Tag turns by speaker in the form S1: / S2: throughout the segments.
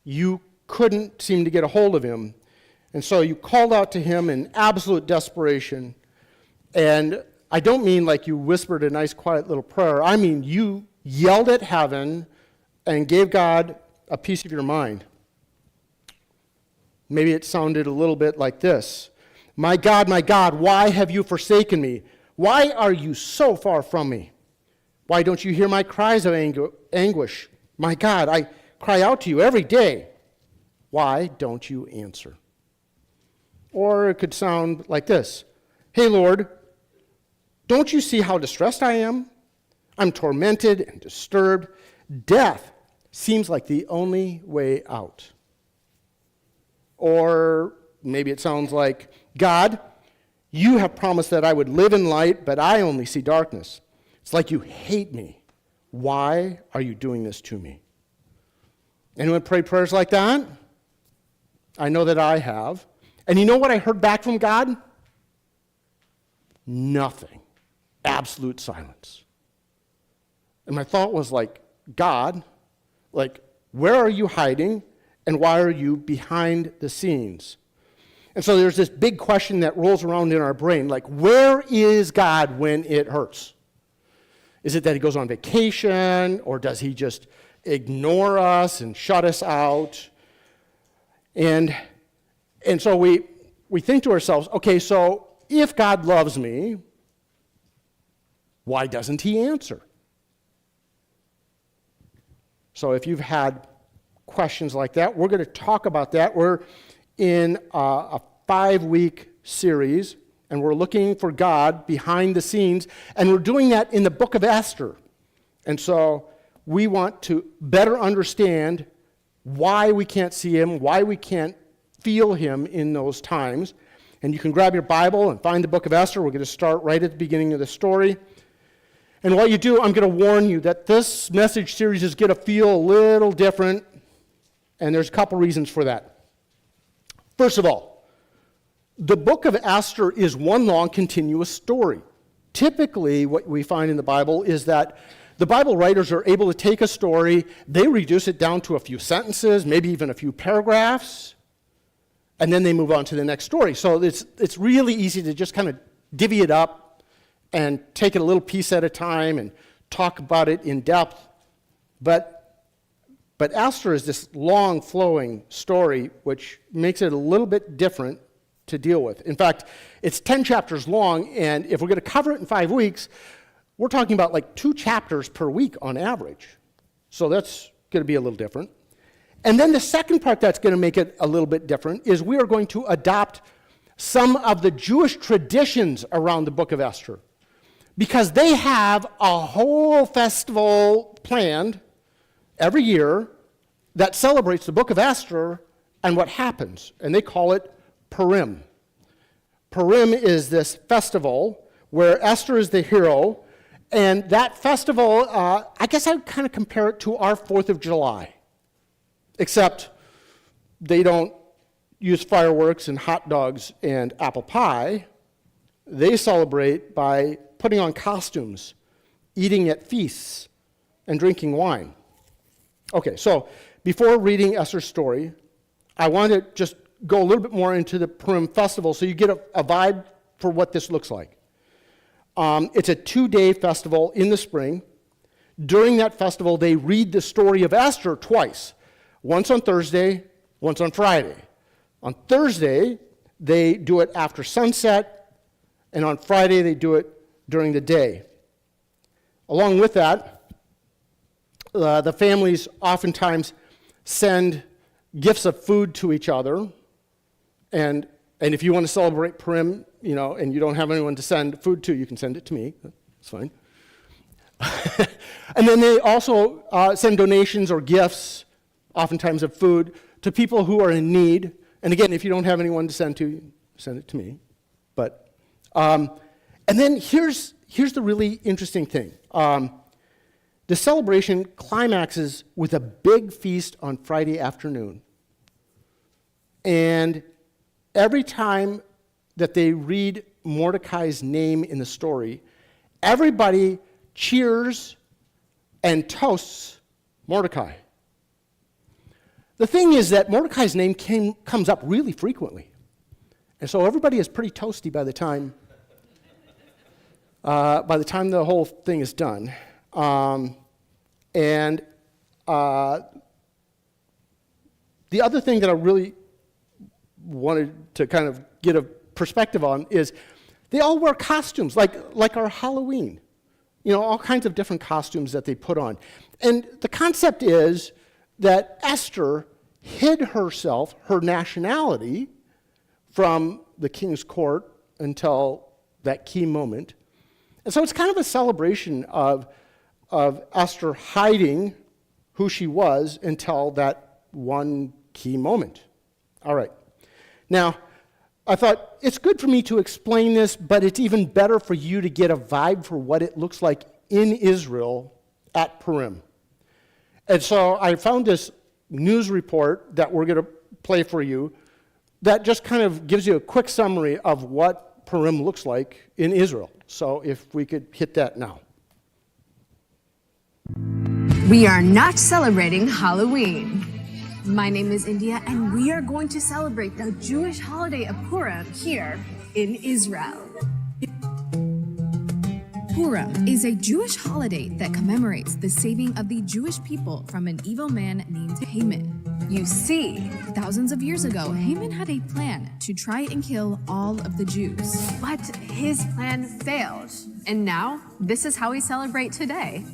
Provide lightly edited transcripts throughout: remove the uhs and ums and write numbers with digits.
S1: you couldn't seem to get a hold of him. And so you called out to him in absolute desperation. And I don't mean like you whispered a nice, quiet little prayer. I mean you yelled at heaven and gave God a piece of your mind. Maybe it sounded a little bit like this. My God, why have you forsaken me? Why are you so far from me? Why don't you hear my cries of anguish? My God, I cry out to you every day. Why don't you answer? Or it could sound like this. Hey, Lord, don't you see how distressed I am? I'm tormented and disturbed. Death seems like the only way out. Or maybe it sounds like, God, you have promised that I would live in light, but I only see darkness. It's like you hate me. Why are you doing this to me? Anyone pray prayers like that? I know that I have. And you know what I heard back from God? Nothing. Absolute silence. And my thought was like, God, like, where are you hiding? And why are you behind the scenes? And so there's this big question that rolls around in our brain, like, where is God when it hurts? Is it that he goes on vacation, or does he just ignore us and shut us out? And so we think to ourselves, okay, so if God loves me, why doesn't he answer? So if you've had questions like that, we're going to talk about that. We're in a 5-week series, and we're looking for God behind the scenes, and we're doing that in the book of Esther. And so we want to better understand why we can't see him, why we can't feel him in those times. And you can grab your Bible and find the book of Esther. We're going to start right at the beginning of the story. And while you do, I'm going to warn you that this message series is going to feel a little different, and there's a couple reasons for that. First of all, the book of Esther is one long continuous story. Typically, what we find in the Bible is that the Bible writers are able to take a story, they reduce it down to a few sentences, maybe even a few paragraphs, and then they move on to the next story. So it's really easy to just kind of divvy it up and take it a little piece at a time and talk about it in depth. But Esther is this long flowing story, which makes it a little bit different to deal with. In fact, it's 10 chapters long, and if we're going to cover it in 5 weeks, we're talking about like 2 chapters per week on average. So that's going to be a little different. And then the second part that's going to make it a little bit different is we are going to adopt some of the Jewish traditions around the book of Esther, because they have a whole festival planned every year that celebrates the book of Esther and what happens, and they call it Purim. Purim is this festival where Esther is the hero, and that festival, I guess I would kind of compare it to our 4th of July, except they don't use fireworks and hot dogs and apple pie. They celebrate by putting on costumes, eating at feasts, and drinking wine. Okay, so before reading Esther's story, I want to just go a little bit more into the Purim festival so you get a vibe for what this looks like. It's a 2-day festival in the spring. During that festival, they read the story of Esther twice, once on Thursday, once on Friday. On Thursday, they do it after sunset, and on Friday, they do it during the day. Along with that, the families oftentimes send gifts of food to each other, and if you want to celebrate Purim, and you don't have anyone to send food to, you can send it to me. That's fine. And then they also send donations or gifts, oftentimes of food, to people who are in need. And again, if you don't have anyone to send to, send it to me. But and then here's the really interesting thing. The celebration climaxes with a big feast on Friday afternoon. And every time that they read Mordecai's name in the story, everybody cheers and toasts Mordecai. The thing is that Mordecai's name comes up really frequently. And so everybody is pretty toasty by the time the whole thing is done. The other thing that I really wanted to kind of get a perspective on is they all wear costumes, like our Halloween. All kinds of different costumes that they put on. And the concept is that Esther hid herself, her nationality, from the king's court until that key moment. And so it's kind of a celebration of Esther hiding who she was until that one key moment. All right. Now, I thought it's good for me to explain this, but it's even better for you to get a vibe for what it looks like in Israel at Purim. And so I found this news report that we're going to play for you that just kind of gives you a quick summary of what Purim looks like in Israel. So if we could hit that now.
S2: We are not celebrating Halloween. My name is India, and we are going to celebrate the Jewish holiday of Purim here in Israel. Purim is a Jewish holiday that commemorates the saving of the Jewish people from an evil man named Haman. You see, thousands of years ago, Haman had a plan to try and kill all of the Jews. But his plan failed. And now, this is how we celebrate today.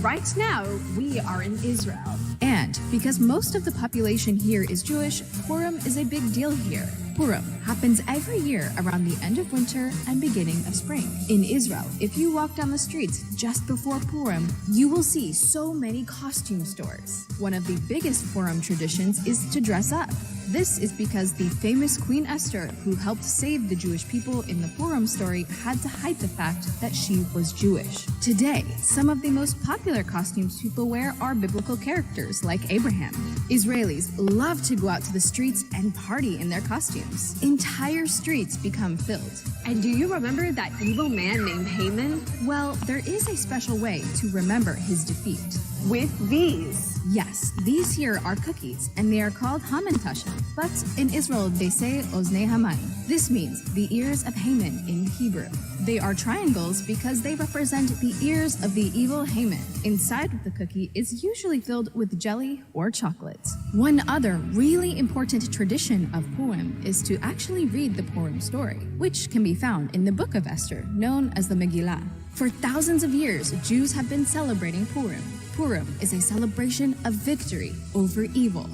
S2: Right now, we are in Israel. And because most of the population here is Jewish, Purim is a big deal here. Purim happens every year around the end of winter and beginning of spring. In Israel, if you walk down the streets just before Purim, you will see so many costume stores. One of the biggest Purim traditions is to dress up. This is because the famous Queen Esther, who helped save the Jewish people in the Purim story, had to hide the fact that she was Jewish. Today, some of the most popular costumes people wear are biblical characters like Abraham. Israelis love to go out to the streets and party in their costumes. Entire streets become filled. And do you remember that evil man named Haman? Well, there is a special way to remember his defeat. With these. Yes, these here are cookies, and they are called hamantashen. But in Israel, they say oznei Haman. This means the ears of Haman in Hebrew. They are triangles because they represent the ears of the evil Haman. Inside of the cookie is usually filled with jelly or chocolate. One other really important tradition of Purim is to actually read the Purim story, which can be found in the book of Esther, known as the Megillah. For thousands of years, Jews have been celebrating Purim. Purim is a celebration of victory over evil.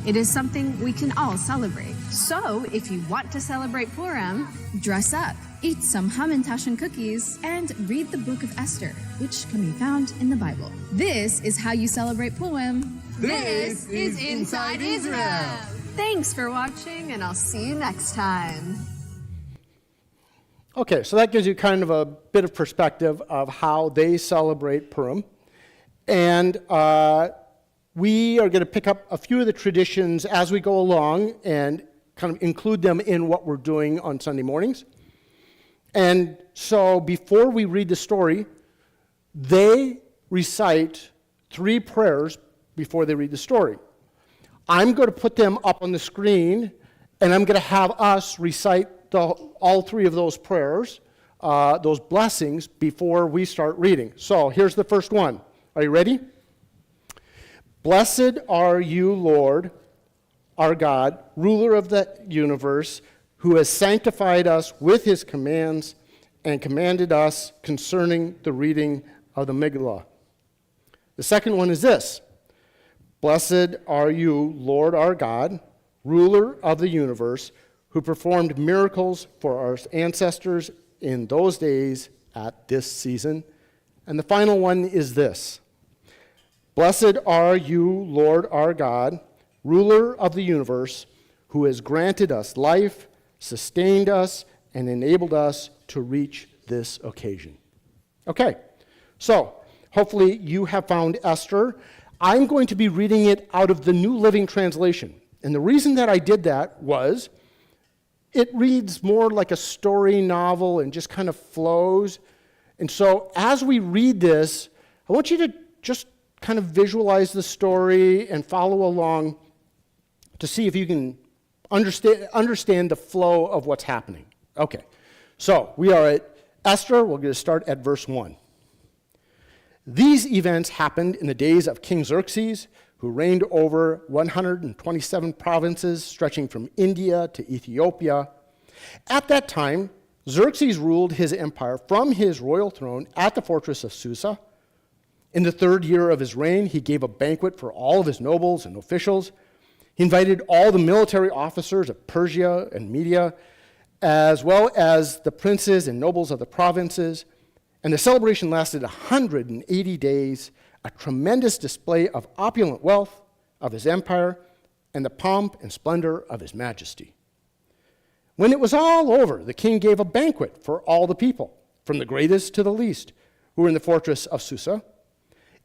S2: It is something we can all celebrate. So, if you want to celebrate Purim, dress up, eat some hamantashen cookies, and read the book of Esther, which can be found in the Bible. This is how you celebrate Purim.
S3: This is Inside Israel.
S2: Thanks for watching, and I'll see you next time.
S1: Okay, so that gives you kind of a bit of perspective of how they celebrate Purim. And we are going to pick up a few of the traditions as we go along and kind of include them in what we're doing on Sunday mornings. And so before we read the story, they recite 3 prayers before they read the story. I'm going to put them up on the screen, and I'm going to have us recite all 3 of those prayers, those blessings, before we start reading. So here's the first one. Are you ready? Blessed are you, Lord, our God, ruler of the universe, who has sanctified us with his commands and commanded us concerning the reading of the Megillah. The second one is this. Blessed are you, Lord our God, ruler of the universe, who performed miracles for our ancestors in those days at this season. And the final one is this. Blessed are you, Lord our God, ruler of the universe, who has granted us life, sustained us, and enabled us to reach this occasion. Okay, so hopefully you have found Esther. I'm going to be reading it out of the New Living Translation. And the reason that I did that was it reads more like a story novel and just kind of flows. And so as we read this, I want you to just kind of visualize the story and follow along to see if you can understand the flow of what's happening. Okay, so we are at Esther. We're going to start at verse 1. These events happened in the days of King Xerxes, who reigned over 127 provinces stretching from India to Ethiopia. At that time, Xerxes ruled his empire from his royal throne at the fortress of Susa. In the 3rd year of his reign, he gave a banquet for all of his nobles and officials. He invited all the military officers of Persia and Media, as well as the princes and nobles of the provinces. And the celebration lasted 180 days, a tremendous display of opulent wealth of his empire and the pomp and splendor of his majesty. When it was all over, the king gave a banquet for all the people, from the greatest to the least, who were in the fortress of Susa.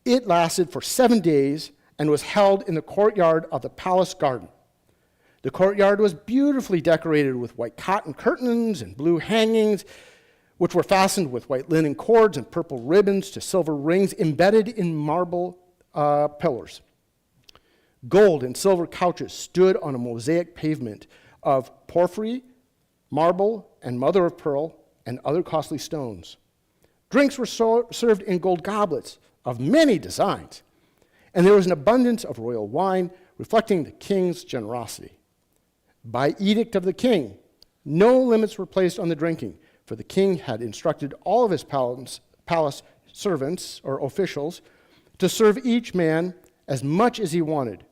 S1: It lasted for 7 days and was held in the courtyard of the palace garden. The courtyard was beautifully decorated with white cotton curtains and blue hangings, which were fastened with white linen cords and purple ribbons to silver rings embedded in marble pillars. Gold and silver couches stood on a mosaic pavement of porphyry, marble, and mother of pearl, and other costly stones. Drinks were served in gold goblets of many designs, and there was an abundance of royal wine reflecting the king's generosity. By edict of the king, no limits were placed on the drinking, for the king had instructed all of his palace servants or officials to serve each man as much as he wanted.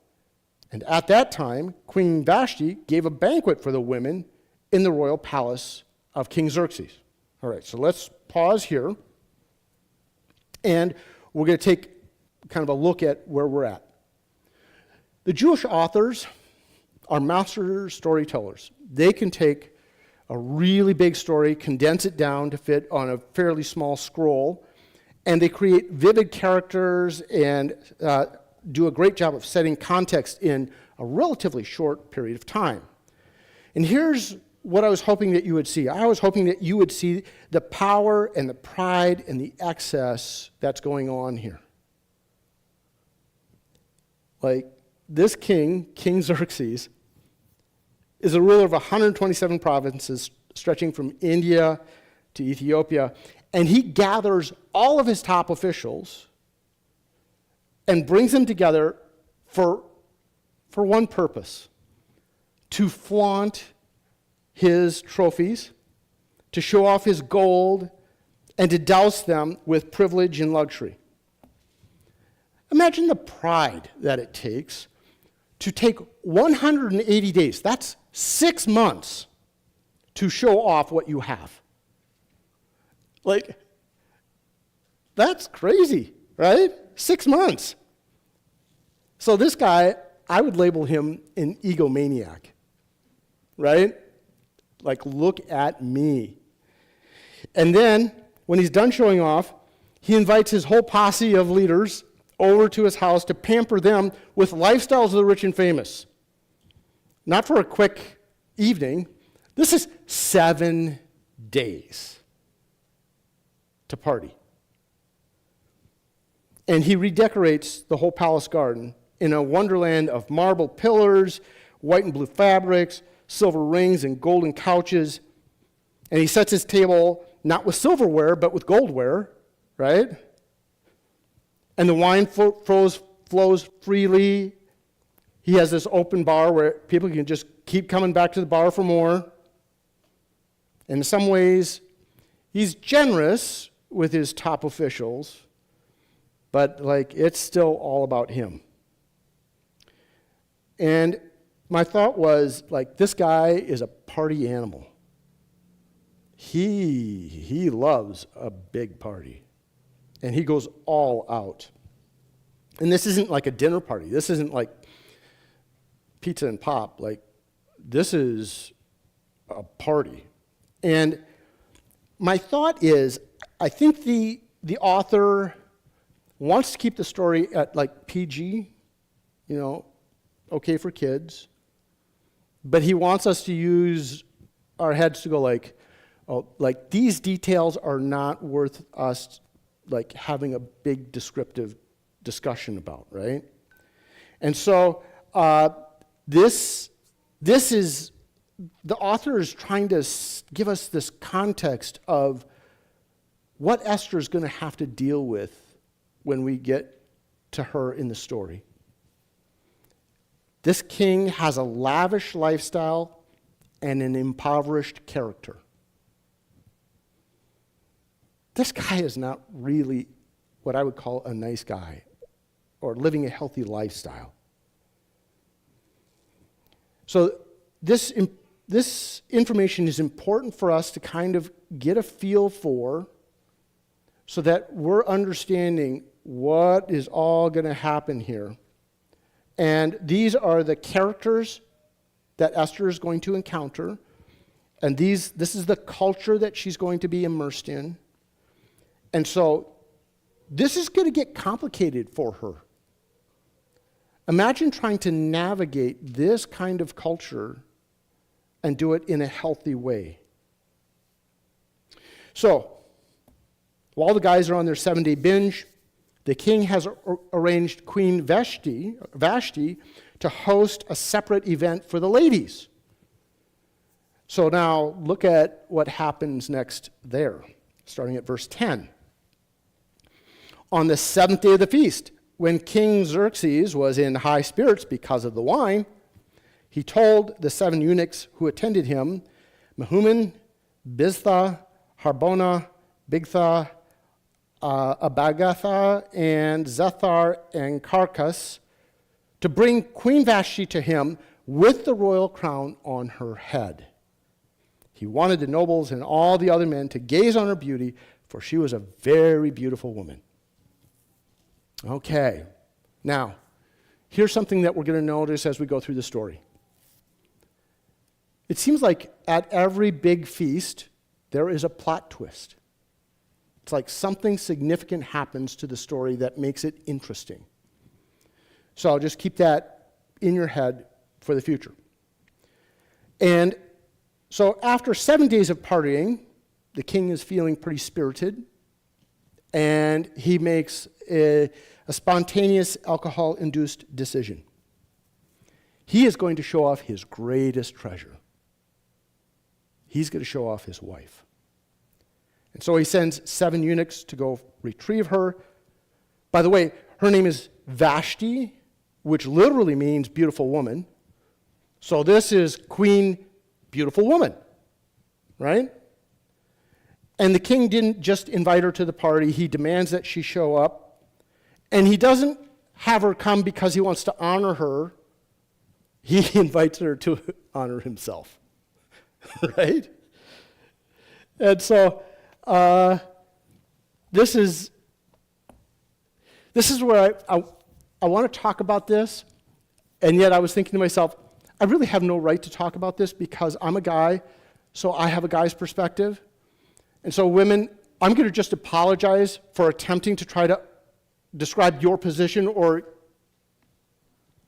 S1: And at that time, Queen Vashti gave a banquet for the women in the royal palace of King Xerxes. All right, so let's pause here, and we're going to take kind of a look at where we're at. The Jewish authors are master storytellers. They can take a really big story, condense it down to fit on a fairly small scroll, and they create vivid characters and do a great job of setting context in a relatively short period of time. And here's what I was hoping that you would see. I was hoping that you would see the power and the pride and the excess that's going on here. Like, this king, King Xerxes, is a ruler of 127 provinces stretching from India to Ethiopia, and he gathers all of his top officials and brings them together for one purpose: to flaunt his trophies, to show off his gold, and to douse them with privilege and luxury. Imagine the pride that it takes to take 180 days, that's 6 months, to show off what you have. Like, that's crazy, right? 6 months. So this guy, I would label him an egomaniac, right? Like, look at me. And then, when he's done showing off, he invites his whole posse of leaders over to his house to pamper them with lifestyles of the rich and famous. Not for a quick evening. This is 7 days to party. And he redecorates the whole palace garden in a wonderland of marble pillars, white and blue fabrics, silver rings, and golden couches. And he sets his table not with silverware, but with goldware, right? And the wine flows freely. He has this open bar where people can just keep coming back to the bar for more. In some ways, he's generous with his top officials, but like, it's still all about him. And my thought was, like, this guy is a party animal. He loves a big party, and he goes all out. And this isn't like a dinner party. This isn't like pizza and pop. Like, this is a party. And my thought is, I think the author wants to keep the story at like PG, okay for kids, but he wants us to use our heads to go like, oh, like, these details are not worth us like having a big descriptive discussion about, right? And so this is, the author is trying to give us this context of what Esther is going to have to deal with when we get to her in the story. This king has a lavish lifestyle and an impoverished character. This guy is not really what I would call a nice guy or living a healthy lifestyle. So this information is important for us to kind of get a feel for so that we're understanding what is all going to happen here. And these are the characters that Esther is going to encounter. And this is the culture that she's going to be immersed in. And so this is going to get complicated for her. Imagine trying to navigate this kind of culture and do it in a healthy way. So, while the guys are on their 7-day binge, the king has arranged Queen Vashti to host a separate event for the ladies. So now look at what happens next there, starting at verse 10. On the 7th day of the feast, when King Xerxes was in high spirits because of the wine, he told the 7 eunuchs who attended him, Mehuman, Biztha, Harbona, Bigtha, Abagatha, and Zethar, and Carcas, to bring Queen Vashti to him with the royal crown on her head. He wanted the nobles and all the other men to gaze on her beauty, for she was a very beautiful woman. Okay, now, here's something that we're going to notice as we go through the story. It seems like at every big feast, there is a plot twist. It's like something significant happens to the story that makes it interesting. So I'll just keep that in your head for the future. And so after 7 days of partying, the king is feeling pretty spirited, and he makes a spontaneous alcohol-induced decision. He is going to show off his greatest treasure. He's going to show off his wife. And so he sends 7 eunuchs to go retrieve her. By the way, her name is Vashti, which literally means beautiful woman. So this is Queen Beautiful Woman, right? And the king didn't just invite her to the party. He demands that she show up. And he doesn't have her come because he wants to honor her. He invites her to honor himself, right? And so this is where I want to talk about this, and yet I was thinking to myself, I really have no right to talk about this because I'm a guy, so I have a guy's perspective. And so women, I'm going to just apologize for attempting to try to describe your position or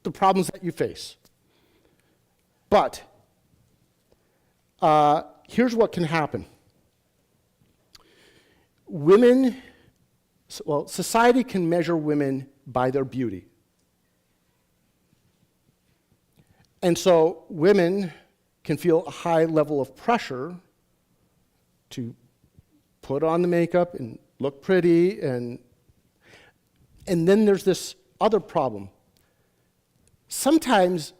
S1: the problems that you face. But here's what can happen. Society can measure women by their beauty. And so women can feel a high level of pressure to put on the makeup and look pretty, and then there's this other problem. Sometimes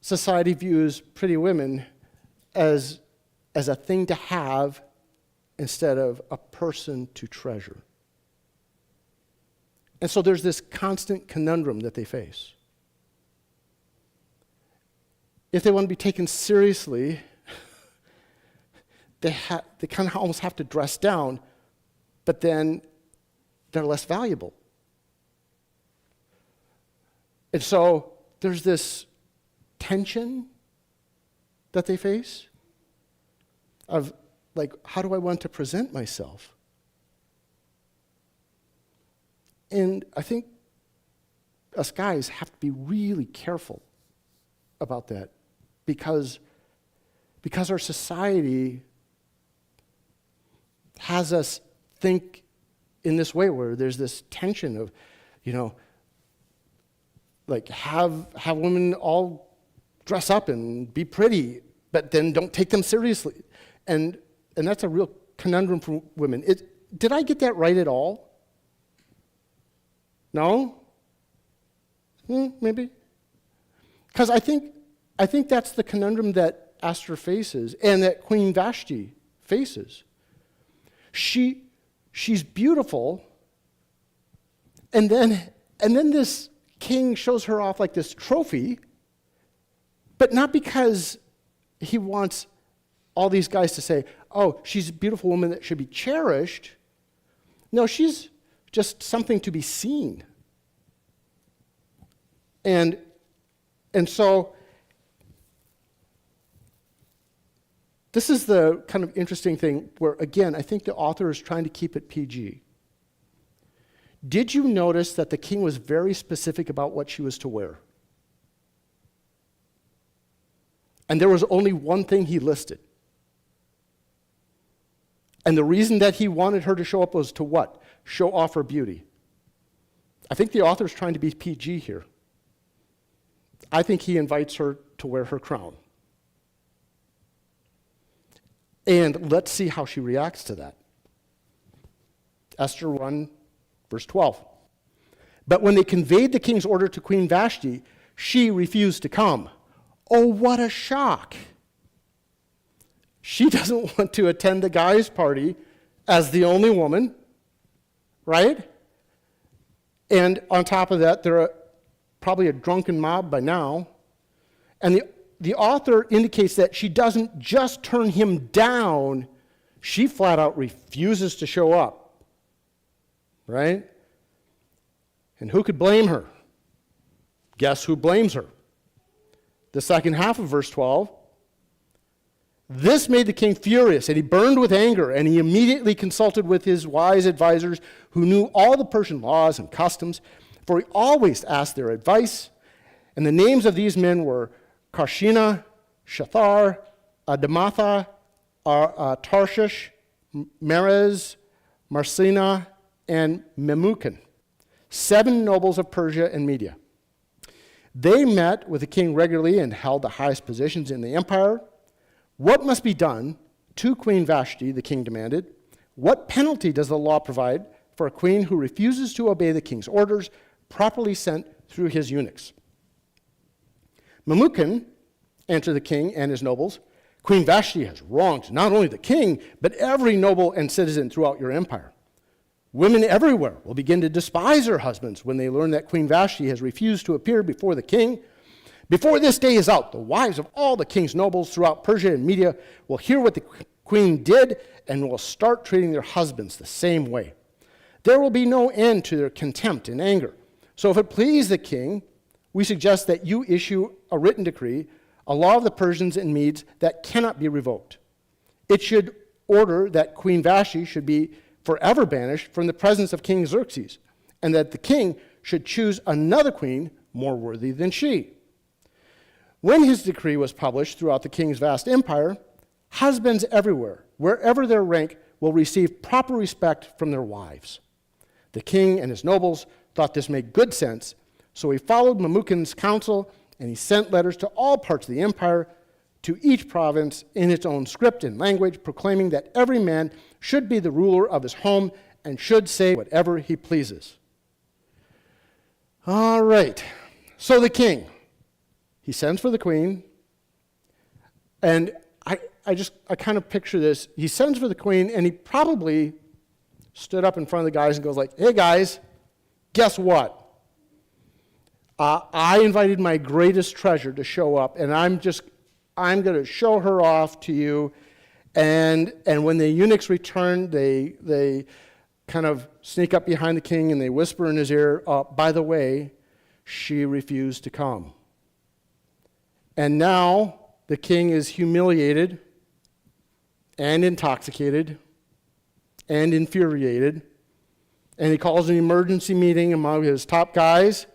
S1: society views pretty women as a thing to have instead of a person to treasure. And so there's this constant conundrum that they face. If they want to be taken seriously, they kind of almost have to dress down, but then they're less valuable. And so there's this tension that they face of, like, how do I want to present myself? And I think us guys have to be really careful about that because our society has us think in this way where there's this tension of, you know, like have women all dress up and be pretty, but then don't take them seriously. And that's a real conundrum for women. Did I get that right at all? No? Maybe. Because I think that's the conundrum that Esther faces and that Queen Vashti faces. She's beautiful, and then this king shows her off like this trophy, but not because he wants all these guys to say, oh, she's a beautiful woman that should be cherished. No, she's just something to be seen. And so this is the kind of interesting thing where, again, I think the author is trying to keep it PG. Did you notice that the king was very specific about what she was to wear? And there was only one thing he listed. And the reason that he wanted her to show up was to what? Show off her beauty. I think the author's trying to be PG here. I think he invites her to wear her crown. And let's see how she reacts to that. Esther 1, verse 12. But when they conveyed the king's order to Queen Vashti, she refused to come. Oh, what a shock. She doesn't want to attend the guy's party as the only woman, right? And on top of that, they're probably a drunken mob by now. And the author indicates that she doesn't just turn him down, she flat out refuses to show up, right? And who could blame her? Guess who blames her? The second half of verse 12. This made the king furious, and he burned with anger, and he immediately consulted with his wise advisors who knew all the Persian laws and customs, for he always asked their advice. And the names of these men were Karshina, Shathar, Adamatha, Tarshish, Merez, Marsina, and Memucan, 7 nobles of Persia and Media. They met with the king regularly and held the highest positions in the empire. What must be done to Queen Vashti, the king demanded. What penalty does the law provide for a queen who refuses to obey the king's orders, properly sent through his eunuchs? Memucan answered the king and his nobles, Queen Vashti has wronged not only the king, but every noble and citizen throughout your empire. Women everywhere will begin to despise their husbands when they learn that Queen Vashti has refused to appear before the king. Before this day is out, the wives of all the king's nobles throughout Persia and Media will hear what the queen did and will start treating their husbands the same way. There will be no end to their contempt and anger. So if it please the king, we suggest that you issue a written decree, a law of the Persians and Medes that cannot be revoked. It should order that Queen Vashti should be forever banished from the presence of King Xerxes, and that the king should choose another queen more worthy than she. When his decree was published throughout the king's vast empire, husbands everywhere, wherever their rank, will receive proper respect from their wives. The king and his nobles thought this made good sense, so he followed Memucan's counsel, and he sent letters to all parts of the empire, to each province in its own script and language, proclaiming that every man should be the ruler of his home and should say whatever he pleases. All right, so the king, he sends for the queen, and I kind of picture this. He sends for the queen, and he probably stood up in front of the guys and goes like, hey guys, guess what? I invited my greatest treasure to show up, and I'm going to show her off to you. And when the eunuchs return, they kind of sneak up behind the king and they whisper in his ear, by the way, she refused to come. And now the king is humiliated and intoxicated and infuriated. And he calls an emergency meeting among his top guys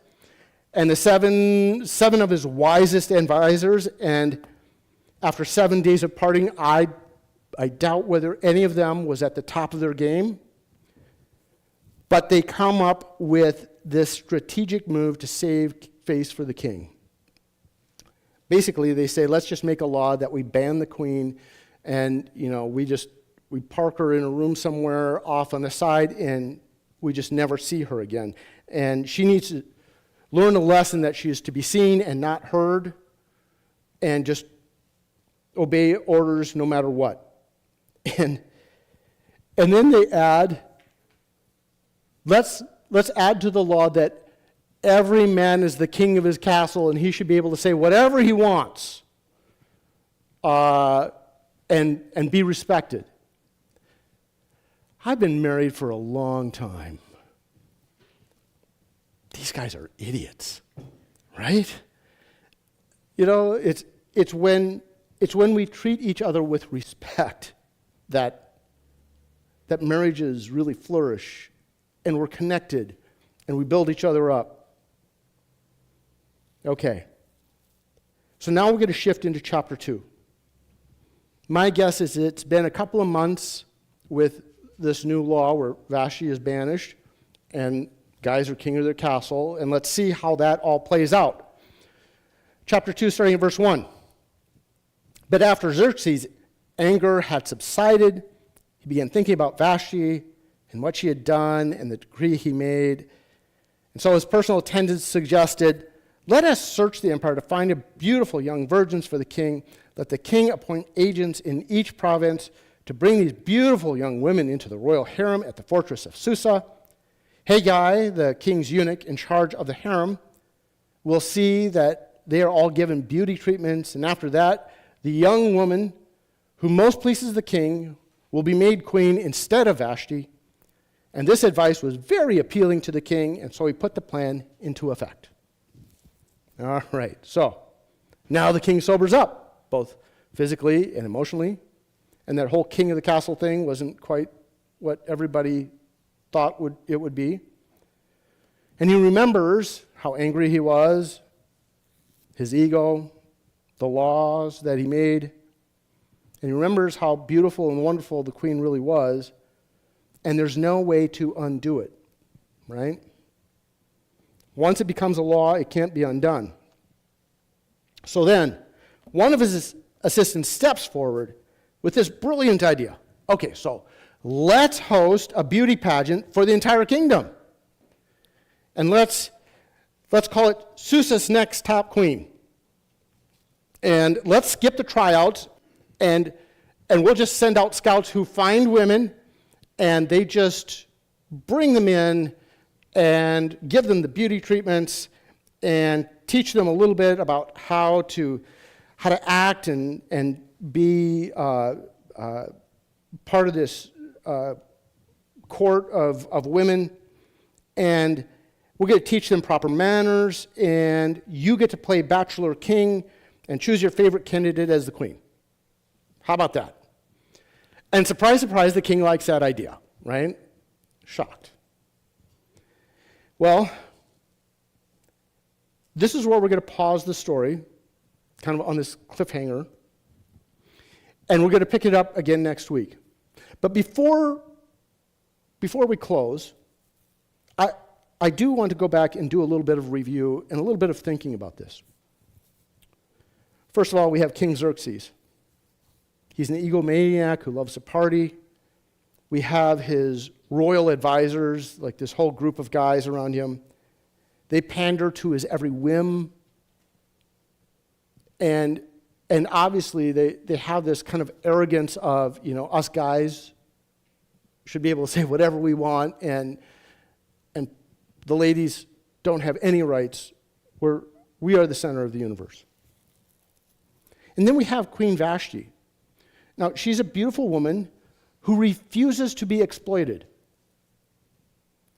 S1: and the seven of his wisest advisors. And after 7 days of partying, I doubt whether any of them was at the top of their game. But they come up with this strategic move to save face for the king. Basically, they say, let's just make a law that we ban the queen, and we park her in a room somewhere off on the side, and we just never see her again. And she needs to learn a lesson that she is to be seen and not heard, and just obey orders no matter what. And then they add, let's add to the law that every man is the king of his castle, and he should be able to say whatever he wants, and be respected. I've been married for a long time. These guys are idiots, right? It's when we treat each other with respect that marriages really flourish, and we're connected, and we build each other up. Okay. So now we're going to shift into chapter 2. My guess is it's been a couple of months with this new law where Vashti is banished and guys are king of their castle, and let's see how that all plays out. Chapter 2, starting at verse 1. But after Xerxes' anger had subsided, he began thinking about Vashti and what she had done and the decree he made. And so his personal attendants suggested, let us search the empire to find beautiful young virgins for the king. Let the king appoint agents in each province to bring these beautiful young women into the royal harem at the fortress of Susa. Haggai, the king's eunuch in charge of the harem, will see that they are all given beauty treatments, and after that, the young woman who most pleases the king will be made queen instead of Vashti. And this advice was very appealing to the king, and so he put the plan into effect. All right, so now the king sobers up, both physically and emotionally. And that whole king of the castle thing wasn't quite what everybody thought it would be. And he remembers how angry he was, his ego, the laws that he made. And he remembers how beautiful and wonderful the queen really was. And there's no way to undo it, right? Once it becomes a law, it can't be undone. So then, one of his assistants steps forward with this brilliant idea. Okay, so let's host a beauty pageant for the entire kingdom. And let's call it Susa's Next Top Queen. And let's skip the tryouts, and we'll just send out scouts who find women, and they just bring them in and give them the beauty treatments and teach them a little bit about how to act and be part of this court of women. And we're going to teach them proper manners, and you get to play Bachelor King and choose your favorite candidate as the queen. How about that? And surprise, surprise, the king likes that idea, right? Shocked. Well, this is where we're going to pause the story, kind of on this cliffhanger, and we're going to pick it up again next week. But before we close, I do want to go back and do a little bit of review and a little bit of thinking about this. First of all, we have King Xerxes. He's an egomaniac who loves to party. We have his royal advisors, like this whole group of guys around him. They pander to his every whim. And obviously they have this kind of arrogance of, us guys should be able to say whatever we want, and the ladies don't have any rights. We are the center of the universe. And then we have Queen Vashti. Now, she's a beautiful woman who refuses to be exploited,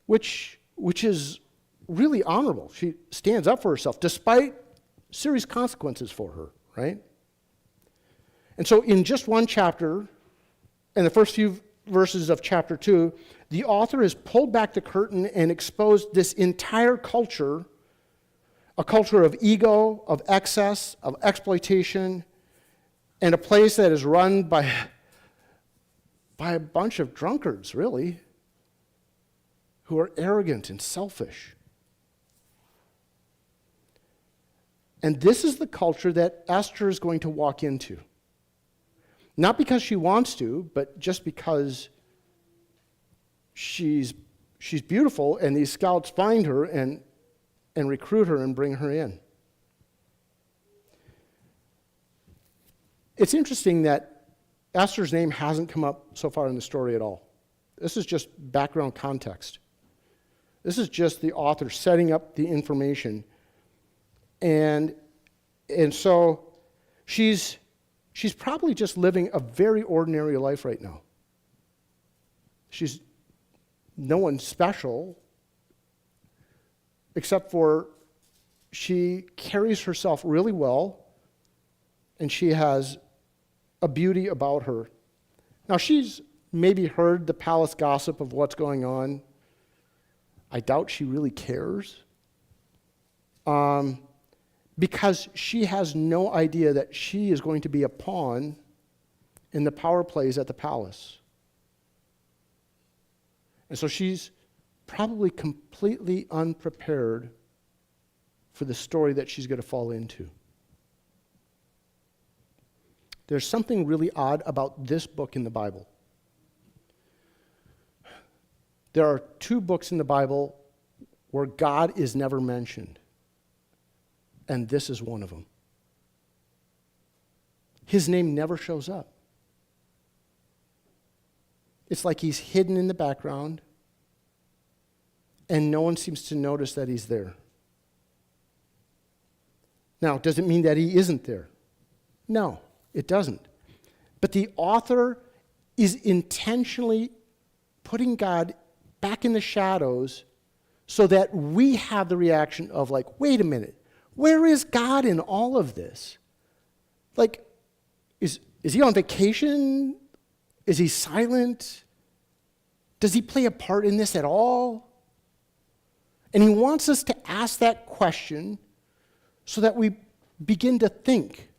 S1: which is really honorable. She stands up for herself despite serious consequences for her, right? And so in just one chapter, in the first few verses of chapter 2, the author has pulled back the curtain and exposed this entire culture, a culture of ego, of excess, of exploitation, and a place that is run by a bunch of drunkards, really, who are arrogant and selfish. And this is the culture that Esther is going to walk into. Not because she wants to, but just because she's beautiful, and these scouts find her and recruit her and bring her in. It's interesting that Esther's name hasn't come up so far in the story at all. This is just background context. This is just the author setting up the information. And so she's probably just living a very ordinary life right now. She's no one special, except for she carries herself really well, and she has a beauty about her. Now, she's maybe heard the palace gossip of what's going on. I doubt she really cares, because she has no idea that she is going to be a pawn in the power plays at the palace. And so she's probably completely unprepared for the story that she's going to fall into. There's something really odd about this book in the Bible. There are 2 books in the Bible where God is never mentioned, and this is one of them. His name never shows up. It's like he's hidden in the background, and no one seems to notice that he's there. Now, does it mean that he isn't there? No, it doesn't. But the author is intentionally putting God back in the shadows so that we have the reaction of like, wait a minute, where is God in all of this? Like, is he on vacation? Is he silent? Does he play a part in this at all? And he wants us to ask that question so that we begin to think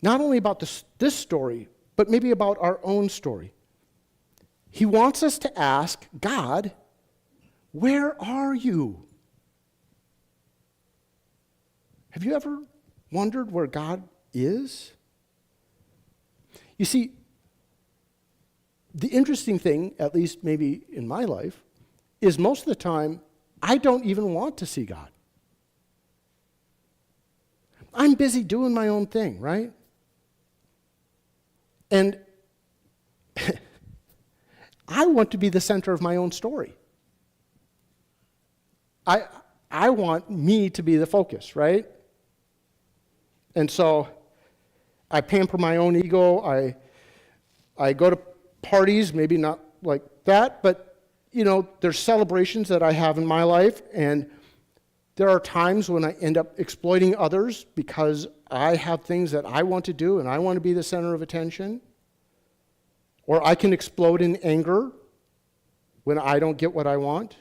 S1: not only about this story, but maybe about our own story. He wants us to ask, God, where are you? Have you ever wondered where God is? You see, the interesting thing, at least maybe in my life, is most of the time, I don't even want to see God. I'm busy doing my own thing, right? And I want to be the center of my own story. I want me to be the focus, right? And so I pamper my own ego. I go to parties, maybe not like that, but there's celebrations that I have in my life, and there are times when I end up exploiting others because I have things that I want to do and I want to be the center of attention. Or I can explode in anger when I don't get what I want.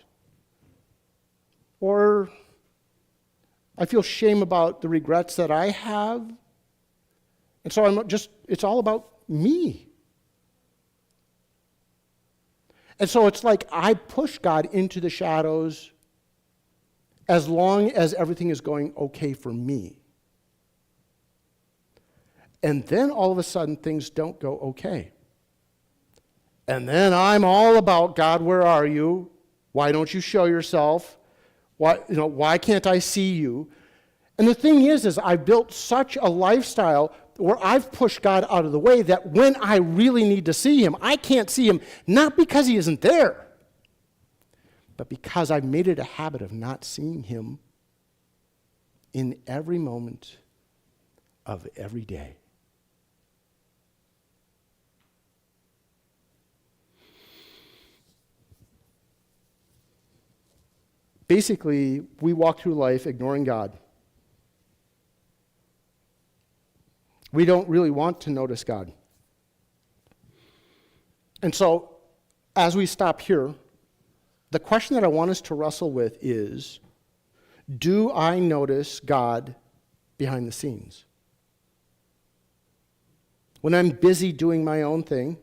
S1: Or I feel shame about the regrets that I have. And so it's all about me. And so it's like I push God into the shadows as long as everything is going okay for me. And then all of a sudden things don't go okay. And then I'm all about, God, where are you? Why don't you show yourself? Why can't I see you? And the thing is I've built such a lifestyle where I've pushed God out of the way that when I really need to see him, I can't see him, not because he isn't there, but because I've made it a habit of not seeing him in every moment of every day. Basically, we walk through life ignoring God. We don't really want to notice God. And so, as we stop here, the question that I want us to wrestle with is, do I notice God behind the scenes? When I'm busy doing my own thing,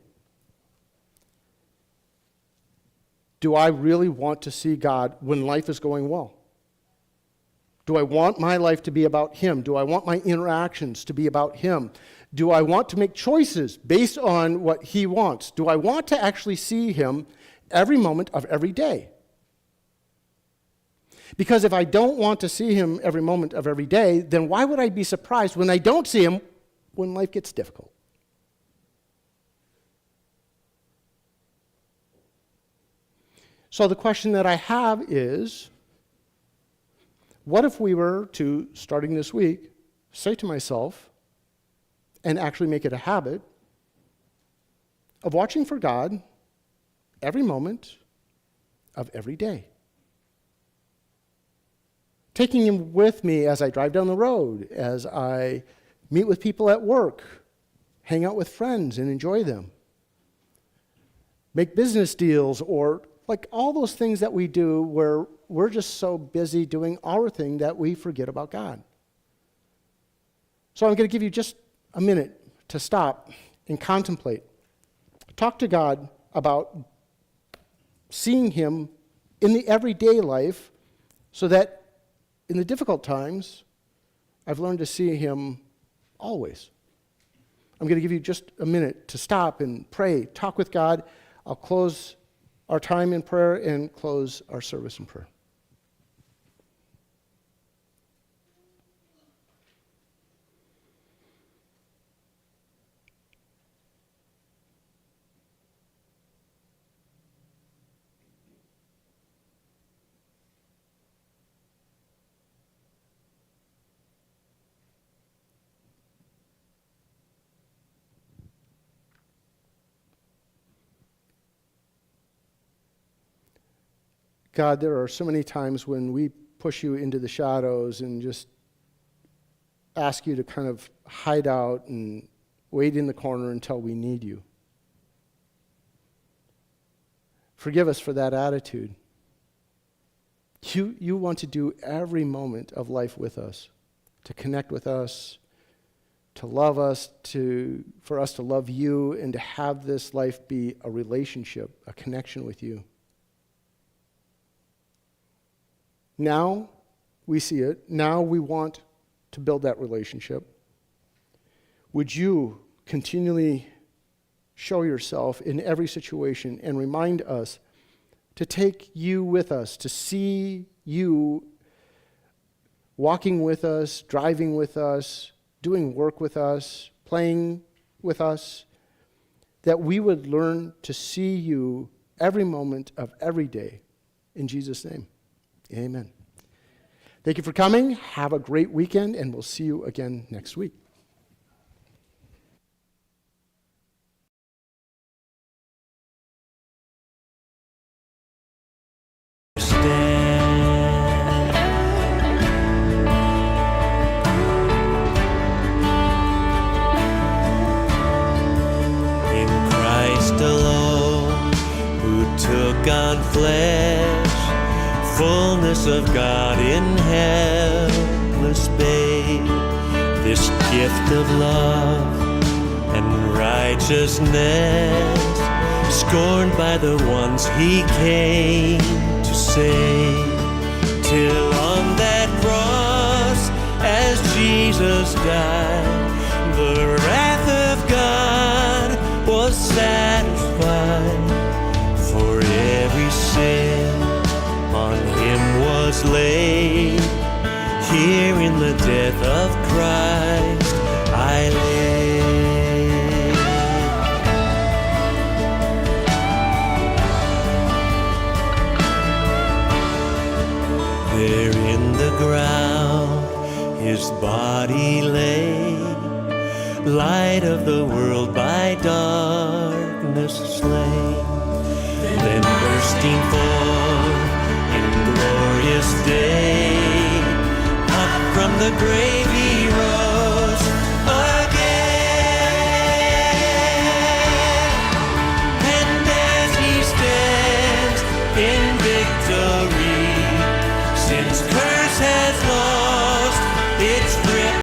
S1: do I really want to see God when life is going well? Do I want my life to be about him? Do I want my interactions to be about him? Do I want to make choices based on what he wants? Do I want to actually see him every moment of every day? Because if I don't want to see him every moment of every day, then why would I be surprised when I don't see him when life gets difficult? So the question that I have is, what if we were to, starting this week, say to myself, and actually make it a habit, of watching for God every moment of every day? Taking him with me as I drive down the road, as I meet with people at work, hang out with friends and enjoy them, make business deals, or like all those things that we do where we're just so busy doing our thing that we forget about God. So I'm going to give you just a minute to stop and contemplate. Talk to God about seeing him in the everyday life so that in the difficult times, I've learned to see him always. I'm going to give you just a minute to stop and pray, talk with God. I'll close our time in prayer and close our service in prayer. God, there are so many times when we push you into the shadows and just ask you to kind of hide out and wait in the corner until we need you. Forgive us for that attitude. You want to do every moment of life with us, to connect with us, to love us, for us to love you, and to have this life be a relationship, a connection with you. Now we see it. Now we want to build that relationship. Would you continually show yourself in every situation and remind us to take you with us, to see you walking with us, driving with us, doing work with us, playing with us, that we would learn to see you every moment of every day. In Jesus' name. Amen. Thank you for coming. Have a great weekend, and we'll see you again next week.
S4: In Christ alone, who took on flesh, fullness of God in helpless babe, this gift of love and righteousness, scorned by the ones he came to save, till on that cross, as Jesus died, the wrath of God was satisfied, for every sin on him was laid. Here in the death of Christ I live. There in the ground his body lay, light of the world by darkness slain, then bursting forth in glorious day, up from the grave